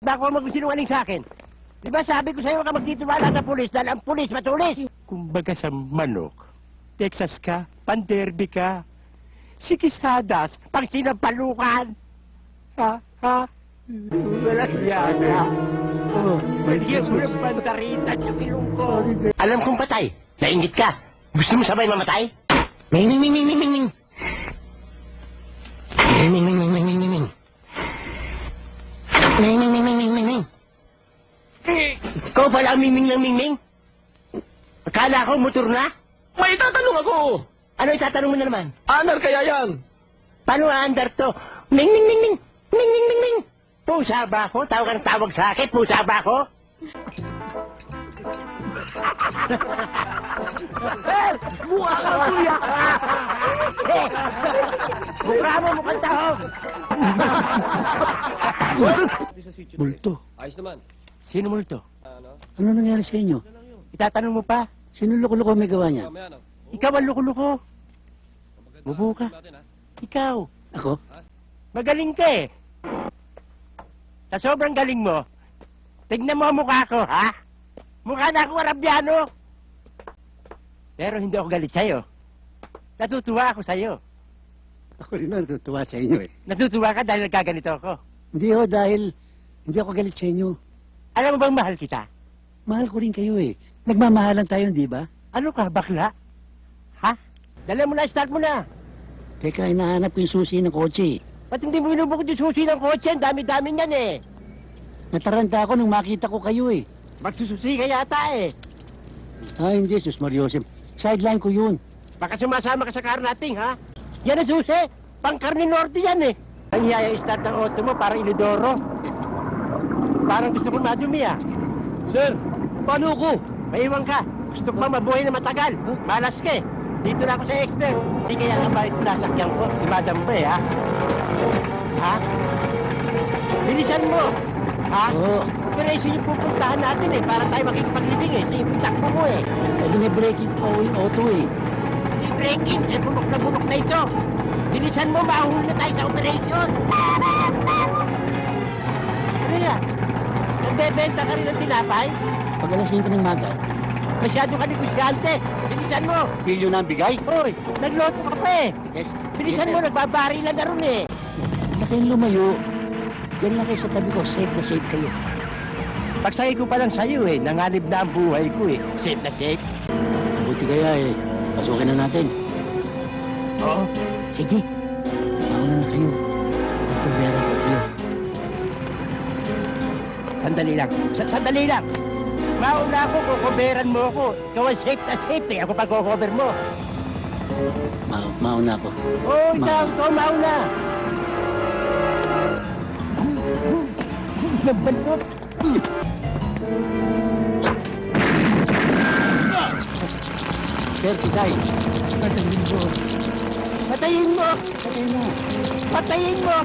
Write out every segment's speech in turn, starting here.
Bako magsinungaling sa akin. Di ba sabi ko sa'yo ka magtitiwala sa pulis dahil ang pulis matulis? Kumbaga sa manok, Texas ka, panderby ka, sikisadas, pang sinampalukan. Ha? Walang yaga. Bigyan mo ng pantarisat yung ilong ko. Alam kong patay. Nainggit ka. Gusto mo sabay mamatay? Ming. Ming. Ikaw pala ang miming ng miming? Akala ko motor na? May itatanong ako! Ano itatanong mo na naman? Anar kaya yan? Paano aandar to? Ming. Pusa ba ako? Tawag sa akin, pusa ba ako? Mukha ka kuya! Mukha mo mukhang tahog! Multo. Ayos naman. Sino multo? Ano nangyari sa inyo? Itatanong mo pa? Sino loko-loko may gawa niya? Mamaya, no? Ikaw ang loko-loko. Bubo ka. Ikaw. Ako? Magaling ka eh. Sa sobrang galing mo, tignan mo ang mukha ko, ha? Mukha na akong Arabiano. Pero hindi ako galit sa'yo. Natutuwa ako sa'yo. Ako rin na natutuwa sa inyo eh. Natutuwa ka dahil nagkaganito ako. Hindi ho, dahil hindi ako galit sa inyo. Alam mo bang mahal kita? Mahal ko rin kayo eh. Nagmamahalan tayo, di ba? Ano ka, bakla? Ha? Dala mo na, start mo na. Teka, hinahanap ko yung susi ng kotse. Ba't hindi mo binubukod yung susi ng kotse? Ang dami-dami niyan eh. Nataranta ako nung makita ko kayo eh. Magsususi ka yata eh. Hindi, Sus Mariosep. Sideline ko yun. Baka sumasama ka sa karnating, ha? Yan ang susi. Pang-Carne Norte yan eh. Ang i-start ng auto mo parang Inodoro. Parang gusto ko madumi ah. Sir, paano ko? Maiwan ka. Gusto ko bang mabuhay na matagal? Malas ka eh. Dito na ako sa expert. Hindi kaya ang bait mo nasakyan ko. Imadam ba eh, ha? Ha? Bilisan mo. Ha? Oo. Operation yung pupuntahan natin eh. Para tayo makikipaglibing eh. Sa yung takbo mo eh. Bine-breaking pa yung auto eh. Hindi breaking. Eh, bulok na ito. Bilisan mo. Mahuli na tayo sa operation. Ano yan? Nagbebenta ka rin ng tinapay? Pag alas 5 ng maga, Masyado ka negosyante. Bilisan mo. pilyo na ang bigay. Hoy, nagloto ka pa eh. Yes. Bilisan mo, nagbabarilan na rin eh. Na kayong lumayo. Diyan lang kayo sa tabi ko. Safe na safe kayo. Pagsakay ko pa lang sa'yo eh, nanganib na ang buhay ko eh. Safe na safe. Buti kaya eh. Pasukin na natin. Oo. Sige. Mauna na kayo. Ikubera ko kayo. Sandali lang. Sandali lang. Mauna ako, kukuberan mo ako. Ikaw ang safe na safe eh. Ako pag-cover mo. Mauna ako. Oo, ikaw mauna. Nagbantot. Sir, Tisay. Patayin mo. Patay na. Patayin mo.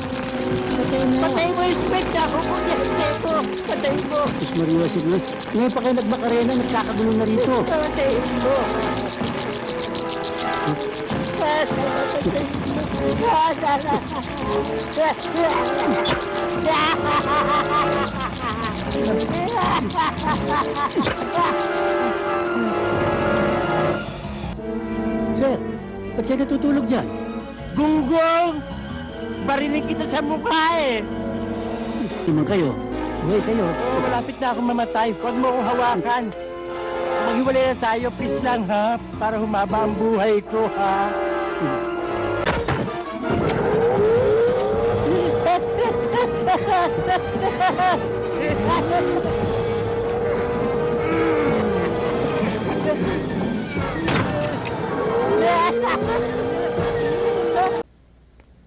Patay na. Patayin mo yung spek na ako. Patayin mo. Sus Maria, sige. Ngayon pa kayo nagmakarena, nagkakagulo na rito. Patayin mo. Sir, ba't kayo natutulog dyan? Gunggong! Barinig kita sa mukha eh. Naman kayo. Buhay kayo. Oh, malapit na akong mamatay. Huwag mo akong hawakan. Maghiwalay na tayo, please lang ha. Para humaba ang buhay ko ha.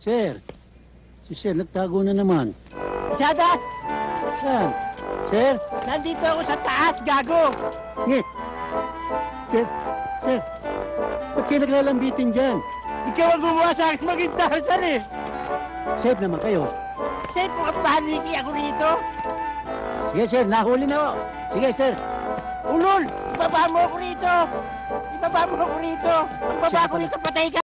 Sir, si Sir nagtago na naman. Sada! Saan? Sir? Nandito ako sa taas, gago! Ngit! Sir, ba't kayo naglalambitin dyan? Ikaw ang gumawa sa akin maging Tarzan eh! Safe naman kayo. Safe mo ang pahaliki ako rito? Sige, Sir, nahuli na ako. Sige, Sir. Ulol! Ibaba mo ako rito! Ibaba mo ako rito! Pagbaba ko rito, patay ka!